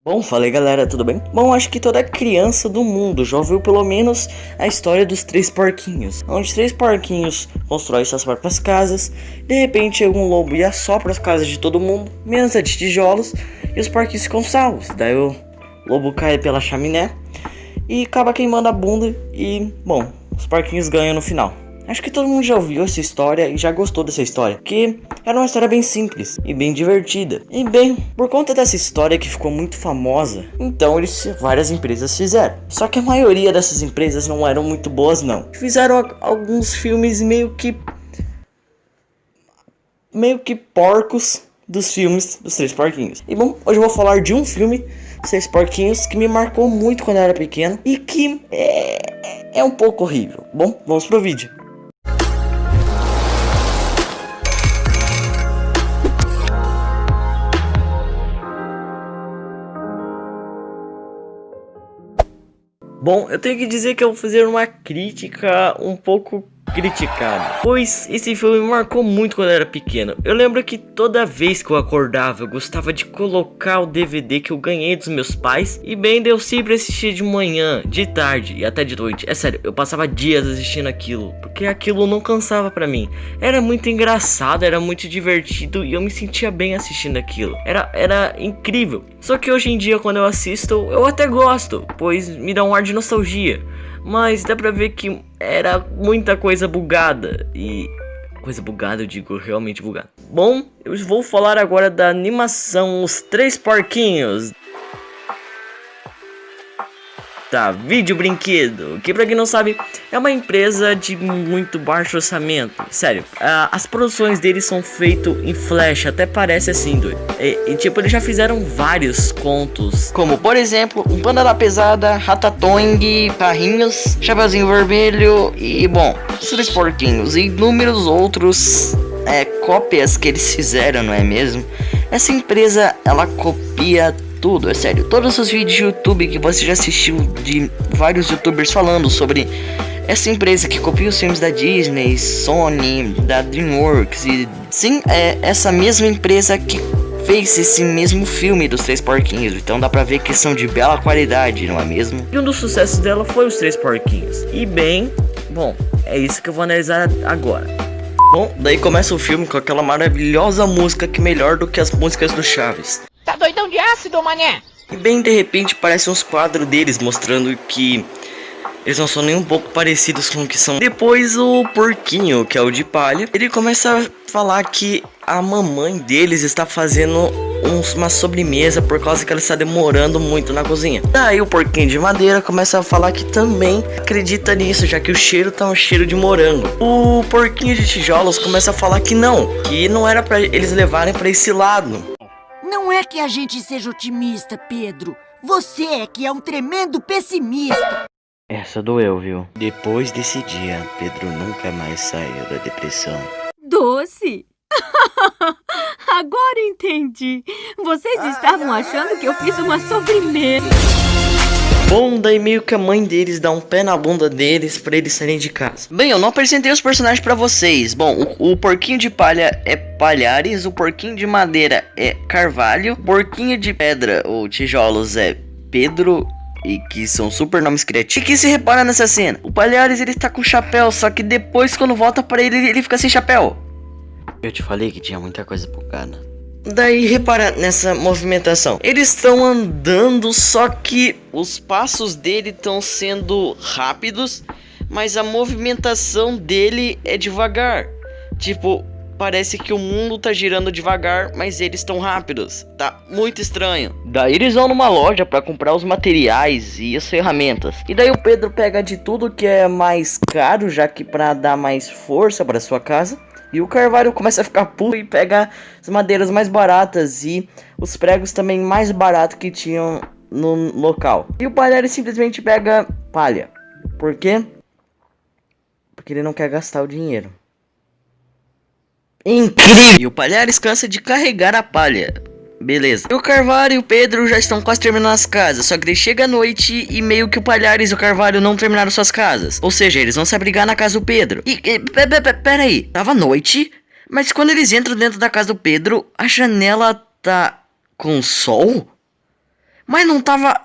Bom, fala aí galera, tudo bem? Bom, acho que toda criança do mundo já ouviu pelo menos a história dos três porquinhos, onde três porquinhos constroem suas próprias casas, de repente chega um lobo e assopra as casas de todo mundo, menos a de tijolos, e os porquinhos ficam salvos. Daí o lobo cai pela chaminé e acaba queimando a bunda e, bom, os porquinhos ganham no final. Acho que todo mundo já ouviu essa história e já gostou dessa história, que era uma história bem simples e bem divertida. E bem, por conta dessa história que ficou muito famosa, então várias empresas fizeram. Só que a maioria dessas empresas não eram muito boas não. Fizeram alguns filmes meio que porcos dos filmes dos Três Porquinhos. E bom, hoje eu vou falar de um filme, Três Porquinhos, que me marcou muito quando eu era pequeno e que é um pouco horrível. Bom, vamos pro vídeo. Bom, eu tenho que dizer que eu vou fazer uma crítica um pouco criticada, pois esse filme me marcou muito quando eu era pequeno. Eu lembro que toda vez que eu acordava, eu gostava de colocar o DVD que eu ganhei dos meus pais. E bem, eu sempre assistia de manhã, de tarde e até de noite. É sério, eu passava dias assistindo aquilo, porque aquilo não cansava pra mim. Era muito engraçado, era muito divertido e eu me sentia bem assistindo aquilo. Era incrível. Só que hoje em dia, quando eu assisto, eu até gosto, pois me dá um ar de nostalgia. Mas dá pra ver que era muita coisa bugada. E coisa bugada, eu digo realmente bugada. Bom, eu vou falar agora da animação Os Três Porquinhos. Tá, Vídeo Brinquedo, que pra quem não sabe é uma empresa de muito baixo orçamento. Sério, as produções deles são feitas em flash, até parece assim, doido. Tipo, eles já fizeram vários contos, como por exemplo, Um Panda da Pesada, Ratatouille, Carrinhos, Chapeuzinho Vermelho e, bom, Os Três Porquinhos e inúmeros outros cópias que eles fizeram, não é mesmo? Essa empresa, ela copia tudo, é sério. Todos os vídeos de YouTube que você já assistiu de vários youtubers falando sobre essa empresa que copia os filmes da Disney, Sony, da DreamWorks e sim, é essa mesma empresa que fez esse mesmo filme dos Três Porquinhos. Então dá pra ver que são de bela qualidade, não é mesmo? E um dos sucessos dela foi Os Três Porquinhos. E bem, bom, é isso que eu vou analisar agora. Bom, daí começa o filme com aquela maravilhosa música que é melhor do que as músicas do Chaves. Tá doidão de ácido, mané? E bem, de repente, aparecem uns quadros deles mostrando que eles não são nem um pouco parecidos com o que são. Depois o porquinho, que é o de palha, ele começa a falar que a mamãe deles está fazendo uma sobremesa por causa que ela está demorando muito na cozinha. Daí o porquinho de madeira começa a falar que também acredita nisso, já que o cheiro tá um cheiro de morango. O porquinho de tijolos começa a falar que não era pra eles levarem pra esse lado. Não é que a gente seja otimista, Pedro. Você é que é um tremendo pessimista. Essa doeu, viu? Depois desse dia, Pedro nunca mais saiu da depressão. Doce? Agora entendi. Vocês estavam achando que eu fiz uma sobremesa. Bom, daí meio que a mãe deles dá um pé na bunda deles pra eles saírem de casa. Bem, eu não apresentei os personagens pra vocês. Bom, o porquinho de palha é Palhares, o porquinho de madeira é Carvalho, o porquinho de pedra ou tijolos é Pedro, e que são super nomes criativos. E que se repara nessa cena? O Palhares, ele tá com chapéu, só que depois quando volta pra ele fica sem chapéu. Eu te falei que tinha muita coisa bugada. Daí repara nessa movimentação. Eles estão andando, só que os passos dele estão sendo rápidos, mas a movimentação dele é devagar. Tipo, parece que o mundo tá girando devagar, mas eles estão rápidos. Tá muito estranho. Daí eles vão numa loja pra comprar os materiais e as ferramentas. E daí o Pedro pega de tudo que é mais caro, já que pra dar mais força pra sua casa. E o Carvalho começa a ficar puto e pega as madeiras mais baratas e os pregos também mais baratos que tinham no local. E o Palhares simplesmente pega palha. Por quê? Porque ele não quer gastar o dinheiro. Incrível! E o Palhares cansa de carregar a palha. Beleza. E o Carvalho e o Pedro já estão quase terminando as casas. Só que ele chega à noite e meio que o Palhares e o Carvalho não terminaram suas casas. Ou seja, eles vão se abrigar na casa do Pedro. Pera aí. Tava noite, mas quando eles entram dentro da casa do Pedro, a janela tá com sol? Mas não tava...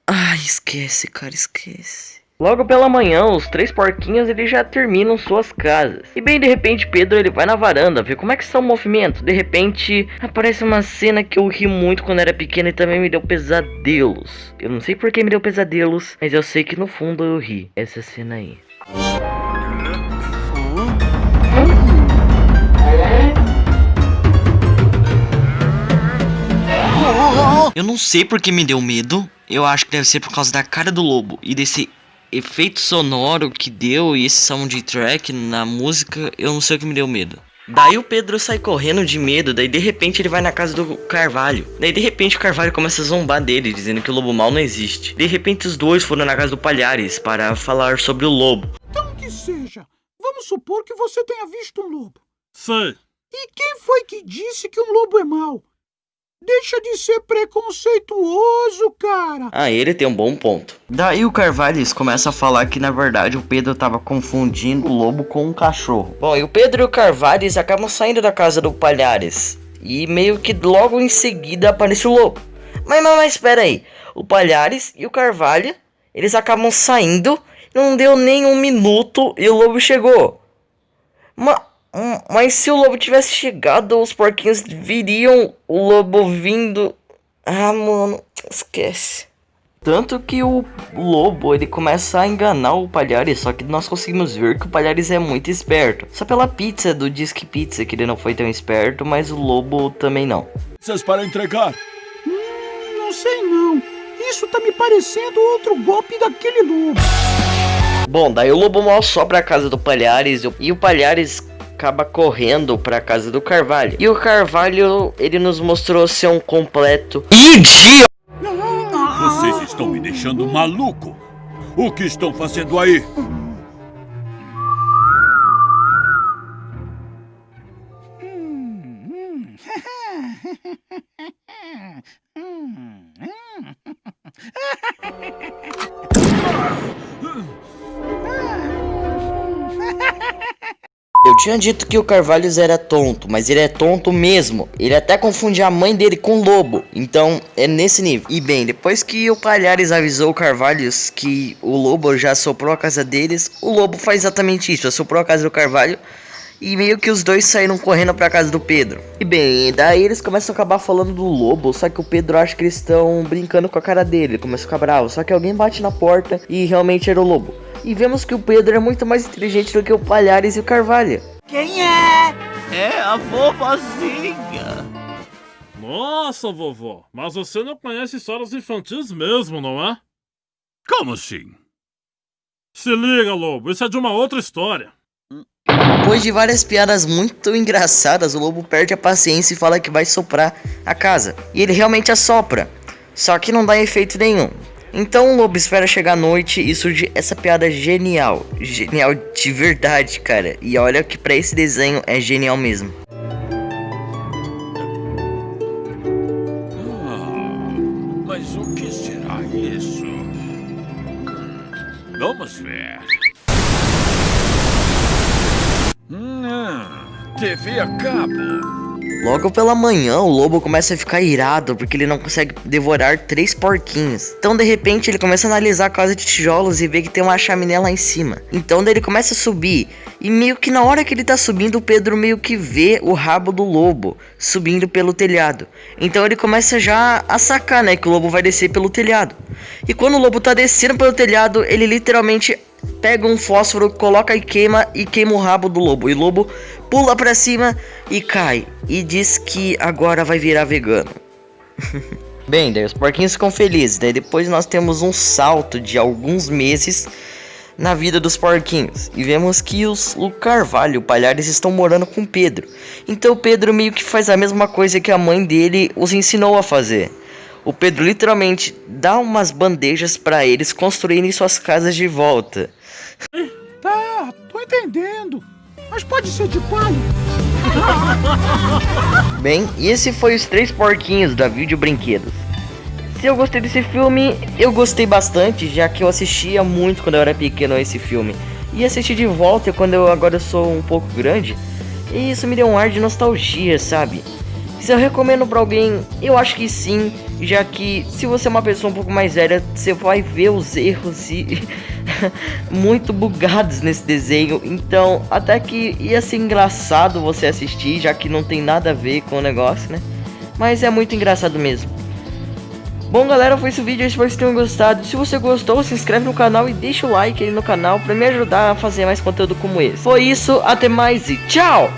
Ai, esquece, cara, esquece. Logo pela manhã, os 3 porquinhos eles já terminam suas casas. E bem de repente Pedro ele vai na varanda ver como é que está o movimento. De repente aparece uma cena que eu ri muito quando era pequeno e também me deu pesadelos. Eu não sei por que me deu pesadelos, mas eu sei que no fundo eu ri. Essa cena aí. Eu não sei por que me deu medo. Eu acho que deve ser por causa da cara do lobo e desse efeito sonoro que deu e esse soundtrack na música. Eu não sei o que me deu medo. Daí o Pedro sai correndo de medo. Daí de repente ele vai na casa do Carvalho. Daí de repente o Carvalho começa a zombar dele, dizendo que o lobo mau não existe. De repente os dois foram na casa do Palhares para falar sobre o lobo. Então que seja. Vamos supor que você tenha visto um lobo. Sei. E quem foi que disse que um lobo é mau? Deixa de ser preconceituoso, cara. Ah, ele tem um bom ponto. Daí o Carvalho começa a falar que na verdade o Pedro tava confundindo o lobo com um cachorro. Bom, e o Pedro e o Carvalho acabam saindo da casa do Palhares. E meio que logo em seguida aparece o lobo. Mas espera aí. O Palhares e o Carvalho, eles acabam saindo. Não deu nem um minuto e o lobo chegou. Mas se o lobo tivesse chegado, os porquinhos viriam o lobo vindo. Ah, mano, esquece. Tanto que o lobo, ele começa a enganar o Palhares, só que nós conseguimos ver que o Palhares é muito esperto. Só pela pizza do Disque Pizza que ele não foi tão esperto, mas o lobo também não. Vocês para entregar. Não sei não. Isso tá me parecendo outro golpe daquele lobo. Bom, daí o lobo mal sopra a casa do Palhares e o Palhares acaba correndo pra casa do Carvalho. E o Carvalho, ele nos mostrou ser um completo idiota. Vocês estão me deixando maluco. O que estão fazendo aí? Eu tinha dito que o Carvalho era tonto, mas ele é tonto mesmo. Ele até confunde a mãe dele com o lobo. Então é nesse nível. E bem, depois que o Palhares avisou o Carvalho que o lobo já assoprou a casa deles, o lobo faz exatamente isso, assoprou a casa do Carvalho. E meio que os dois saíram correndo pra casa do Pedro. E bem, daí eles começam a acabar falando do lobo. Só que o Pedro acha que eles estão brincando com a cara dele. Ele começa a ficar bravo. Só que alguém bate na porta e realmente era o lobo. E vemos que o Pedro é muito mais inteligente do que o Palhares e o Carvalho. Quem é? É a vovozinha. Nossa, vovó, mas você não conhece histórias infantis mesmo, não é? Como assim? Se liga, lobo, isso é de uma outra história. Depois de várias piadas muito engraçadas, o lobo perde a paciência e fala que vai soprar a casa. E ele realmente assopra, só que não dá efeito nenhum. Então o lobo espera chegar à noite e surge essa piada genial. Genial de verdade, cara. E olha que pra esse desenho é genial mesmo. Mas o que será isso? Vamos ver. TV a cabo. Logo pela manhã, o lobo começa a ficar irado porque ele não consegue devorar 3 porquinhos. Então, de repente, ele começa a analisar a casa de tijolos e vê que tem uma chaminé lá em cima. Então, daí ele começa a subir. E meio que na hora que ele tá subindo, o Pedro meio que vê o rabo do lobo subindo pelo telhado. Então, ele começa já a sacar, né, que o lobo vai descer pelo telhado. E quando o lobo tá descendo pelo telhado, ele literalmente pega um fósforo, coloca e queima o rabo do lobo. E o lobo pula pra cima e cai. E diz que agora vai virar vegano. Bem, daí os porquinhos ficam felizes. Daí depois nós temos um salto de alguns meses na vida dos porquinhos. E vemos que o Carvalho e o Palhares estão morando com o Pedro. Então o Pedro meio que faz a mesma coisa que a mãe dele os ensinou a fazer. O Pedro literalmente dá umas bandejas pra eles construírem suas casas de volta. Tá, tô entendendo. Mas pode ser de palha. Bem, e esse foi os 3 porquinhos da Vídeo Brinquedos. Se eu gostei desse filme, eu gostei bastante, já que eu assistia muito quando eu era pequeno a esse filme. E assisti de volta quando agora eu sou um pouco grande. E isso me deu um ar de nostalgia, sabe? Se eu recomendo pra alguém, eu acho que sim, já que se você é uma pessoa um pouco mais velha, você vai ver os erros e muito bugados nesse desenho. Então, até que ia ser engraçado você assistir, já que não tem nada a ver com o negócio, né? Mas é muito engraçado mesmo. Bom, galera, foi esse o vídeo, eu espero que vocês tenham gostado. Se você gostou, se inscreve no canal e deixa o like aí no canal pra me ajudar a fazer mais conteúdo como esse. Foi isso, até mais e tchau!